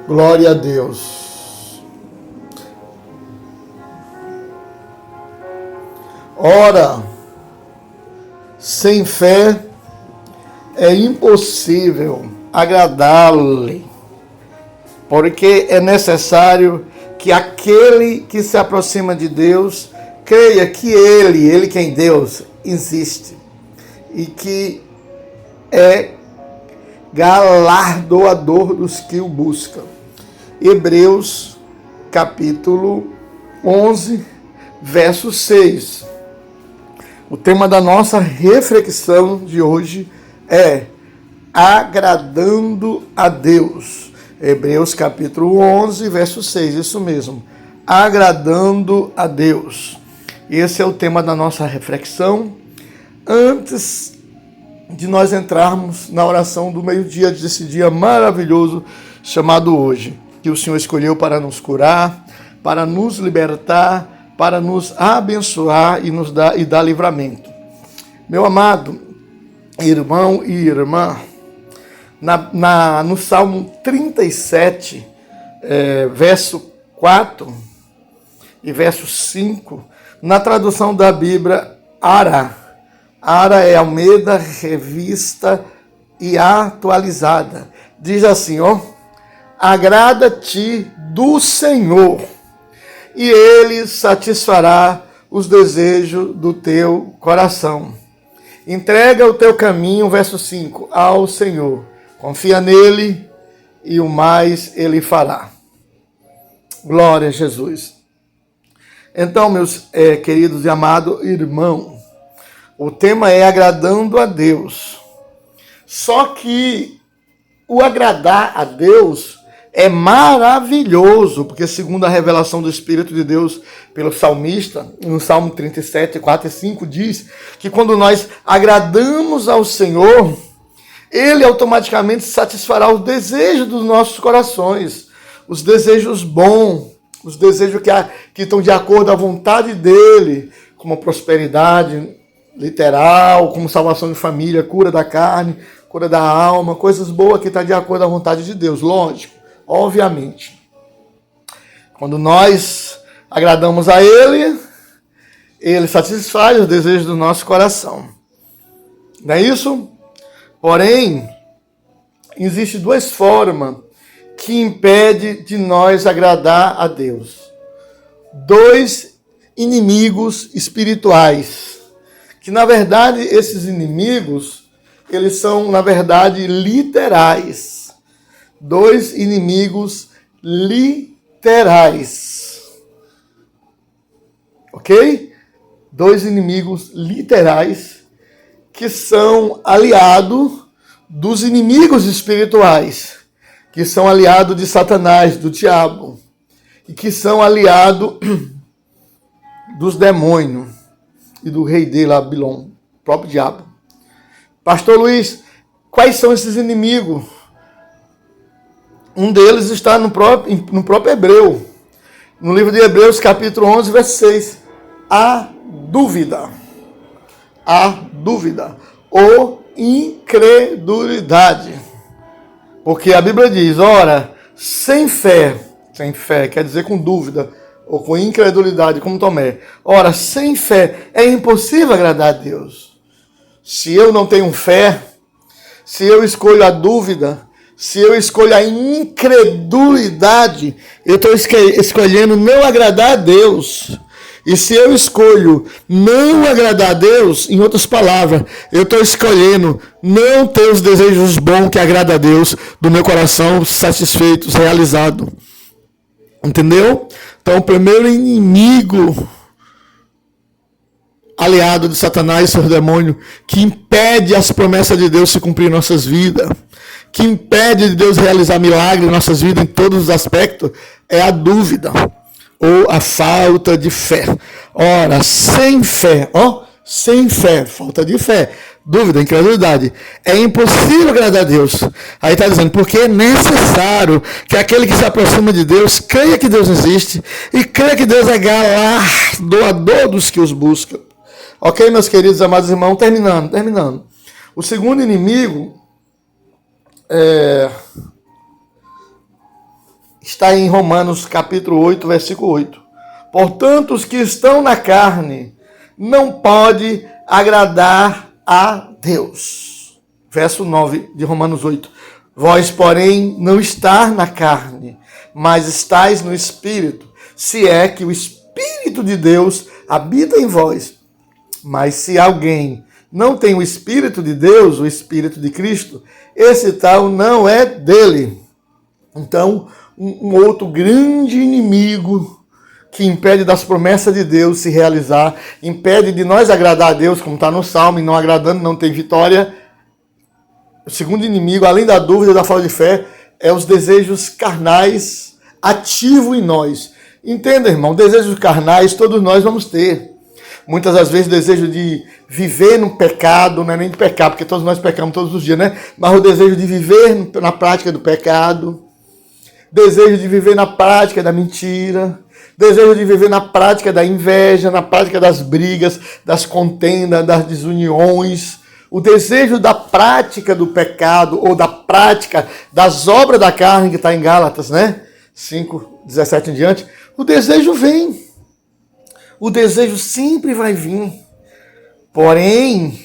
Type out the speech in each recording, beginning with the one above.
Glória a Deus. Ora, sem fé é impossível agradá-lo, porque é necessário que aquele que se aproxima de Deus creia que Ele quem Deus, existe e que é galardoador dos que o buscam. Hebreus capítulo 11, verso 6. O tema da nossa reflexão de hoje é agradando a Deus. Hebreus capítulo 11, verso 6, isso mesmo. Agradando a Deus. Esse é o tema da nossa reflexão. Antes de nós entrarmos na oração do meio-dia desse dia maravilhoso chamado hoje, que o Senhor escolheu para nos curar, para nos libertar, para nos abençoar e dar livramento. Meu amado irmão e irmã, no Salmo 37, verso 4 e verso 5, na tradução da Bíblia, Ara é Almeida, revista e atualizada. Diz assim, agrada-te do Senhor, e Ele satisfará os desejos do teu coração. Entrega o teu caminho, verso 5, ao Senhor. Confia nele e o mais Ele fará. Glória a Jesus. Então, meus queridos e amados irmãos, o tema é agradando a Deus. Só que o agradar a Deus é maravilhoso, porque segundo a revelação do Espírito de Deus pelo salmista, no Salmo 37, 4 e 5, diz que quando nós agradamos ao Senhor, Ele automaticamente satisfará os desejos dos nossos corações, os desejos bons, os desejos que estão de acordo à vontade dEle, como prosperidade literal, como salvação de família, cura da carne, cura da alma, coisas boas que estão de acordo à vontade de Deus, lógico, obviamente. Quando nós agradamos a Ele, Ele satisfaz os desejos do nosso coração. Não é isso? Porém, existem duas formas que impedem de nós agradar a Deus. Dois inimigos espirituais. Que, na verdade, esses inimigos, eles são, na verdade, literais. Dois inimigos literais. Ok? Dois inimigos literais que são aliados dos inimigos espirituais, que são aliados de Satanás, do diabo, e que são aliados dos demônios e do rei dele, Babilônia, o próprio diabo. Pastor Luiz, quais são esses inimigos? Um deles está no próprio Hebreu, no livro de Hebreus, capítulo 11, verso 6. A dúvida. A dúvida. Ou incredulidade. Porque a Bíblia diz, ora, sem fé quer dizer com dúvida, ou com incredulidade, como Tomé. Ora, sem fé é impossível agradar a Deus. Se eu não tenho fé, se eu escolho a dúvida, se eu escolho a incredulidade, eu estou escolhendo não agradar a Deus. E se eu escolho não agradar a Deus, em outras palavras, eu estou escolhendo não ter os desejos bons que agradam a Deus do meu coração satisfeitos, realizados. Entendeu? Então, o primeiro inimigo aliado de Satanás e seus demônios, que impede as promessas de Deus se cumprir em nossas vidas, que impede de Deus realizar milagres em nossas vidas em todos os aspectos, é a dúvida ou a falta de fé. Ora, sem fé, falta de fé, dúvida, incredulidade, é impossível agradar a Deus. Aí está dizendo, porque é necessário que aquele que se aproxima de Deus creia que Deus existe e creia que Deus é galardoador dos que os buscam. Ok, meus queridos amados irmãos, terminando. O segundo inimigo está em Romanos capítulo 8, versículo 8. Portanto, os que estão na carne não podem agradar a Deus. Verso 9 de Romanos 8. Vós, porém, não estáis na carne, mas estáis no Espírito, se é que o Espírito de Deus habita em vós. Mas se alguém não tem o Espírito de Deus, o Espírito de Cristo, esse tal não é dele. Então, um outro grande inimigo que impede das promessas de Deus se realizar, impede de nós agradar a Deus, como está no Salmo, e não agradando não tem vitória. O segundo inimigo, além da dúvida e da falta de fé, é os desejos carnais ativos em nós. Entenda, irmão, desejos carnais todos nós vamos ter. Muitas das vezes o desejo de viver no pecado, não é nem de pecar, porque todos nós pecamos todos os dias, né? Mas o desejo de viver na prática do pecado, desejo de viver na prática da mentira, desejo de viver na prática da inveja, na prática das brigas, das contendas, das desuniões, o desejo da prática do pecado ou da prática das obras da carne, que está em Gálatas, né? 5:17 em diante, o desejo vem. O desejo sempre vai vir. Porém,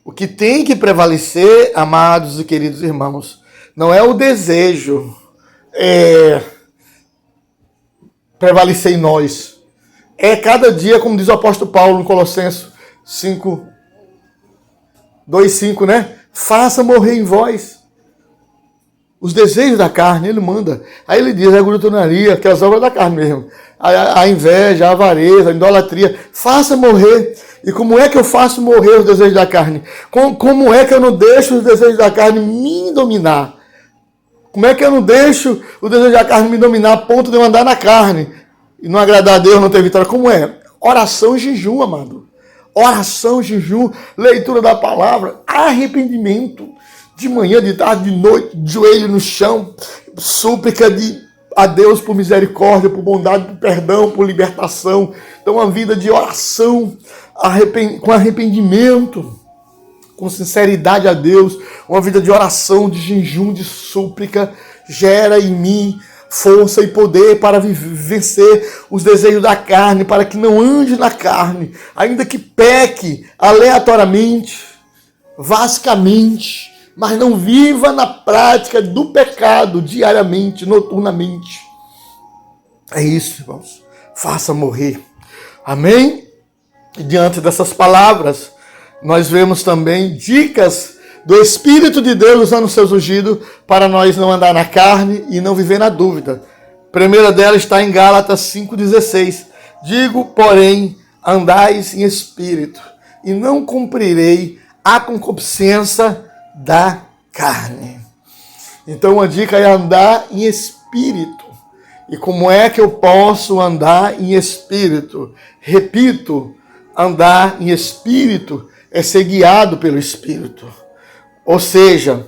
o que tem que prevalecer, amados e queridos irmãos, não é o desejo prevalecer em nós. É cada dia, como diz o apóstolo Paulo em Colossenses 2:5, né? Faça morrer em vós os desejos da carne, ele manda. Aí ele diz a glutonaria, que é as obras da carne mesmo. A inveja, a avareza, a idolatria. Faça morrer. E como é que eu faço morrer os desejos da carne? Como é que eu não deixo os desejos da carne me dominar? Como é que eu não deixo o desejo da carne me dominar a ponto de eu andar na carne e não agradar a Deus, não ter vitória? Como é? Oração e jejum, amado. Oração, jejum, leitura da palavra, arrependimento. De manhã, de tarde, de noite, de joelho no chão, súplica a Deus por misericórdia, por bondade, por perdão, por libertação. Então, uma vida de oração, com arrependimento, com sinceridade a Deus, uma vida de oração, de jejum, de súplica, gera em mim força e poder para vencer os desejos da carne, para que não ande na carne, ainda que peque aleatoriamente, vascamente, mas não viva na prática do pecado diariamente, noturnamente. É isso, irmãos. Faça morrer. Amém? E diante dessas palavras, nós vemos também dicas do Espírito de Deus usando seus ungidos para nós não andar na carne e não viver na dúvida. A primeira dela está em Gálatas 5,16. Digo, porém, andais em espírito e não cumprirei a concupiscência da carne. Então a dica é andar em espírito. E como é que eu posso andar em espírito? Repito, andar em espírito é ser guiado pelo Espírito. Ou seja,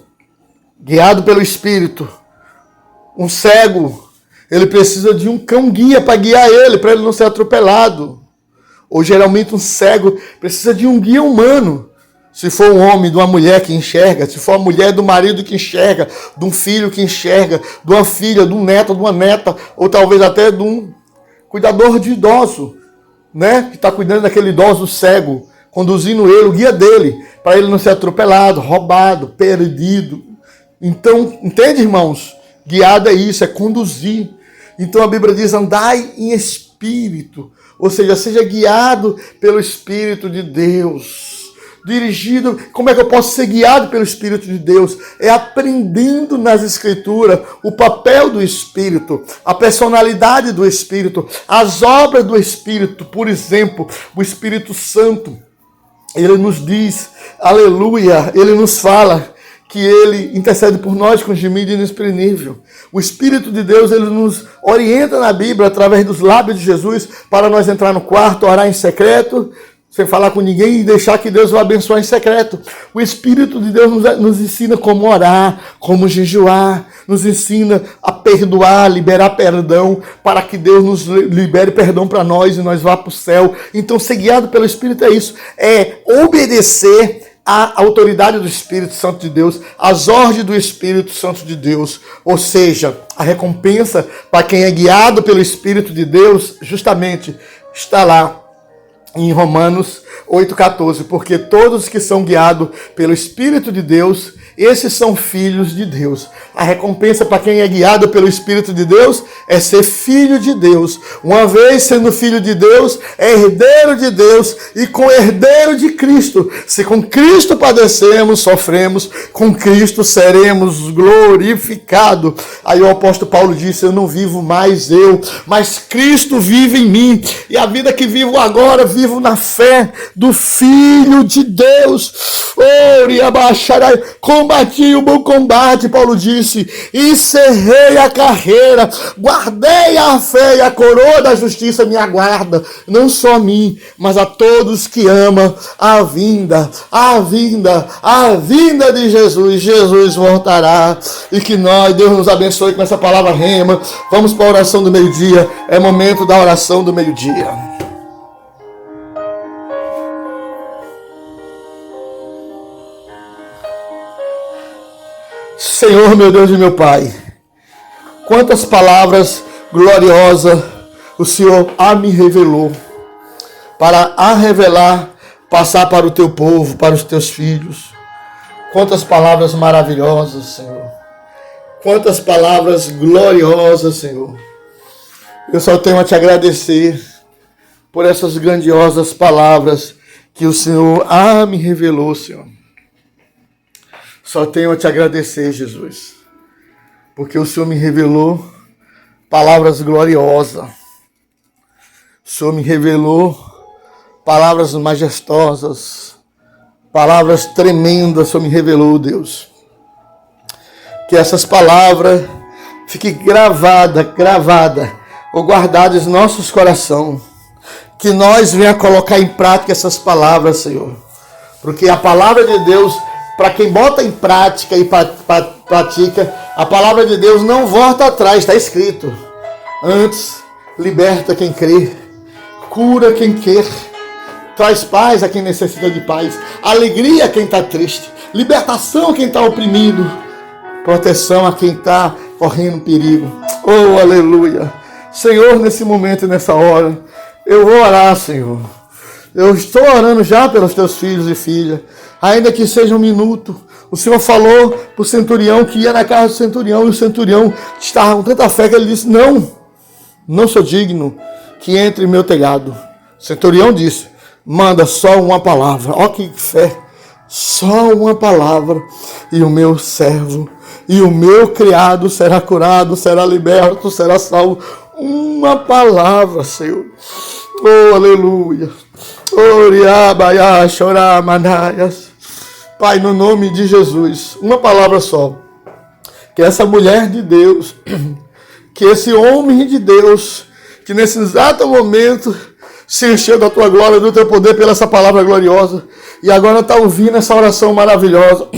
guiado pelo Espírito. Um cego, ele precisa de um cão-guia para guiar ele, para ele não ser atropelado. Ou geralmente um cego precisa de um guia humano. Se for um homem, de uma mulher que enxerga, se for uma mulher, do marido que enxerga, de um filho que enxerga, de uma filha, de um neto, de uma neta, ou talvez até de um cuidador de idoso, né? Que está cuidando daquele idoso cego, conduzindo ele, o guia dele, para ele não ser atropelado, roubado, perdido. Então, entende, irmãos? Guiado é isso, é conduzir. Então a Bíblia diz, andai em espírito, ou seja, seja guiado pelo Espírito de Deus. Dirigido, como é que eu posso ser guiado pelo Espírito de Deus? É aprendendo nas Escrituras o papel do Espírito, a personalidade do Espírito, as obras do Espírito. Por exemplo, o Espírito Santo, ele nos diz, aleluia, ele nos fala que ele intercede por nós com gemido inexprimível. O Espírito de Deus, ele nos orienta na Bíblia, através dos lábios de Jesus, para nós entrar no quarto, orar em secreto, sem falar com ninguém e deixar que Deus o abençoe em secreto. O Espírito de Deus nos ensina como orar, como jejuar, nos ensina a perdoar, liberar perdão, para que Deus nos libere perdão para nós e nós vá para o céu. Então, ser guiado pelo Espírito é isso, é obedecer a autoridade do Espírito Santo de Deus, as ordens do Espírito Santo de Deus, ou seja, a recompensa para quem é guiado pelo Espírito de Deus, justamente está lá em Romanos 8,14, porque todos que são guiados pelo Espírito de Deus, esses são filhos de Deus. A recompensa para quem é guiado pelo Espírito de Deus é ser filho de Deus. Uma vez sendo filho de Deus, é herdeiro de Deus e co-herdeiro de Cristo. Se com Cristo padecemos, sofremos, com Cristo seremos glorificados. Aí o apóstolo Paulo disse, eu não vivo mais eu, mas Cristo vive em mim. E a vida que vivo agora, vivo na fé do Filho de Deus. Combati o bom combate, Paulo disse, encerrei a carreira, guardei a fé e a coroa da justiça me aguarda, não só a mim, mas a todos que amam a vinda de Jesus. Jesus voltará e que Deus nos abençoe com essa palavra rema. Vamos para a oração do meio-dia, é momento da oração do meio-dia. Senhor, meu Deus e meu Pai, quantas palavras gloriosas o Senhor me revelou, para a revelar, passar para o teu povo, para os teus filhos. Quantas palavras maravilhosas, Senhor. Quantas palavras gloriosas, Senhor. Eu só tenho a te agradecer por essas grandiosas palavras que o Senhor me revelou, Senhor. Só tenho a te agradecer, Jesus, porque o Senhor me revelou palavras gloriosas. O Senhor me revelou palavras majestosas, palavras tremendas. O Senhor me revelou, Deus. Que essas palavras fiquem gravadas ou guardadas em nossos corações. Que nós venha colocar em prática essas palavras, Senhor. Porque a palavra de Deus, para quem bota em prática e pratica, a palavra de Deus não volta atrás, está escrito. Antes, liberta quem crê, cura quem quer, traz paz a quem necessita de paz, alegria a quem está triste, libertação a quem está oprimido, proteção a quem está correndo perigo. Oh, aleluia! Senhor, nesse momento e nessa hora, eu vou orar, Senhor. Eu estou orando já pelos teus filhos e filhas, ainda que seja um minuto. O Senhor falou para o centurião que ia na casa do centurião, e o centurião estava com tanta fé que ele disse, não sou digno que entre em meu telhado. O centurião disse, manda só uma palavra. Ó que fé, só uma palavra, e o meu servo, e o meu criado será curado, será liberto, será salvo. Uma palavra, Senhor. Oh, aleluia. Pai, no nome de Jesus, uma palavra só. Que essa mulher de Deus, que esse homem de Deus, que nesse exato momento se encheu da tua glória, do teu poder, pela essa palavra gloriosa, e agora está ouvindo essa oração maravilhosa.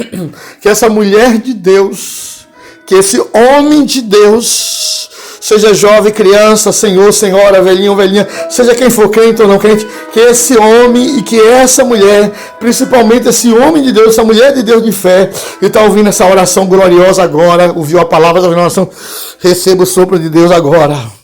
Que essa mulher de Deus, que esse homem de Deus, seja jovem, criança, senhor, senhora, velhinho, velhinha, seja quem for crente ou não crente, que esse homem e que essa mulher, principalmente esse homem de Deus, essa mulher de Deus de fé, que está ouvindo essa oração gloriosa agora, ouviu a palavra da oração, receba o sopro de Deus agora.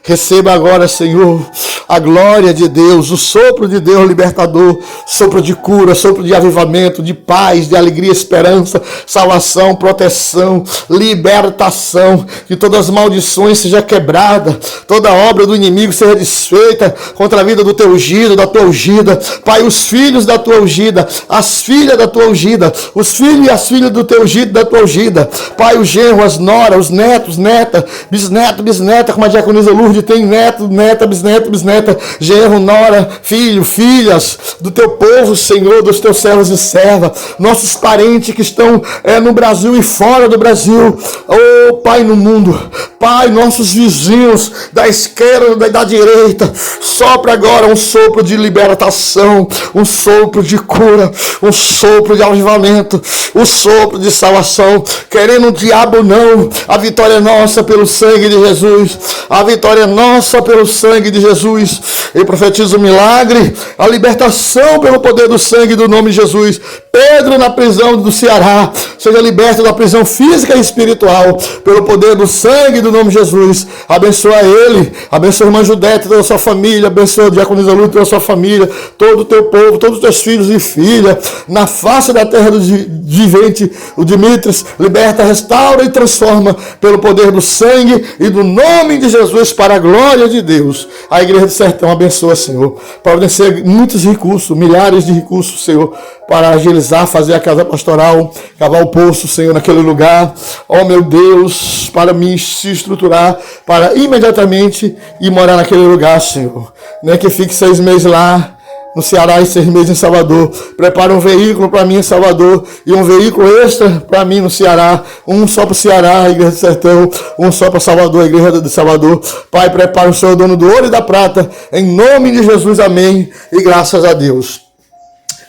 Receba agora, Senhor, a glória de Deus, o sopro de Deus libertador, sopro de cura, sopro de avivamento, de paz, de alegria, esperança, salvação, proteção, libertação, que todas as maldições sejam quebradas, toda obra do inimigo seja desfeita contra a vida do teu ungido, da tua ungida. Pai, os filhos da tua ungida, as filhas da tua ungida, os filhos e as filhas do teu ungido, da tua ungida. Pai, o genro, as noras, os netos, neta, bisneta, como a diaconisa Lourdes tem neto, neta, bisneta, genro, nora, filho, filhas do teu povo, Senhor, dos teus servos e servas, nossos parentes que estão no Brasil e fora do Brasil, oh Pai, no mundo, Pai, nossos vizinhos da esquerda e da direita, sopra agora um sopro de libertação, um sopro de cura, um sopro de avivamento, um sopro de salvação, querendo o diabo não, a vitória é nossa pelo sangue de Jesus, a vitória vitória nossa pelo sangue de Jesus. Eu profetizo o milagre, a libertação pelo poder do sangue do nome de Jesus. Pedro na prisão do Ceará, seja liberto da prisão física e espiritual, pelo poder do sangue do nome de Jesus. Abençoa ele, abençoa a irmã Judete, toda a sua família, abençoa a diaconisa Lúcia, toda a sua família, todo o teu povo, todos os teus filhos e filhas, na face da terra do vivente, o Dimitris, liberta, restaura e transforma, pelo poder do sangue e do nome de Jesus, para a glória de Deus. A Igreja do Sertão abençoa, Senhor, para oferecer muitos recursos, milhares de recursos, Senhor, para agilizar, fazer a casa pastoral, cavar o poço, Senhor, naquele lugar. Oh, meu Deus, para me se estruturar, para imediatamente ir morar naquele lugar, Senhor. Não é que fique 6 meses lá no Ceará e 6 meses em Salvador. Prepara um veículo para mim em Salvador e um veículo extra para mim no Ceará. Um só para o Ceará, a Igreja do Sertão. Um só para Salvador, a Igreja de Salvador. Pai, prepara o Senhor, dono do ouro e da prata. Em nome de Jesus, amém. E graças a Deus.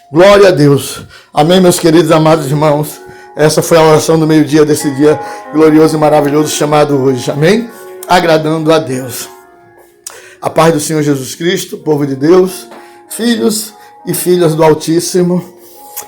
Glória a Deus. Amém, meus queridos amados irmãos. Essa foi a oração do meio-dia desse dia glorioso e maravilhoso chamado hoje. Amém? Agradando a Deus. A paz do Senhor Jesus Cristo, povo de Deus, filhos e filhas do Altíssimo.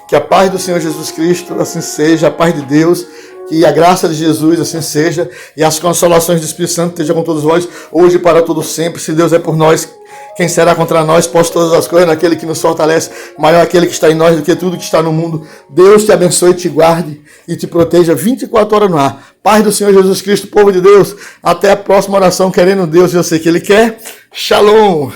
Que a paz do Senhor Jesus Cristo assim seja, a paz de Deus, que a graça de Jesus assim seja, e as consolações do Espírito Santo estejam com todos vós, hoje e para todo sempre. Se Deus é por nós, quem será contra nós? Posso todas as coisas naquele que nos fortalece, maior aquele que está em nós do que tudo que está no mundo. Deus te abençoe, te guarde e te proteja 24 horas no ar. Paz do Senhor Jesus Cristo, povo de Deus. Até a próxima oração, querendo Deus, e eu sei que Ele quer. Shalom.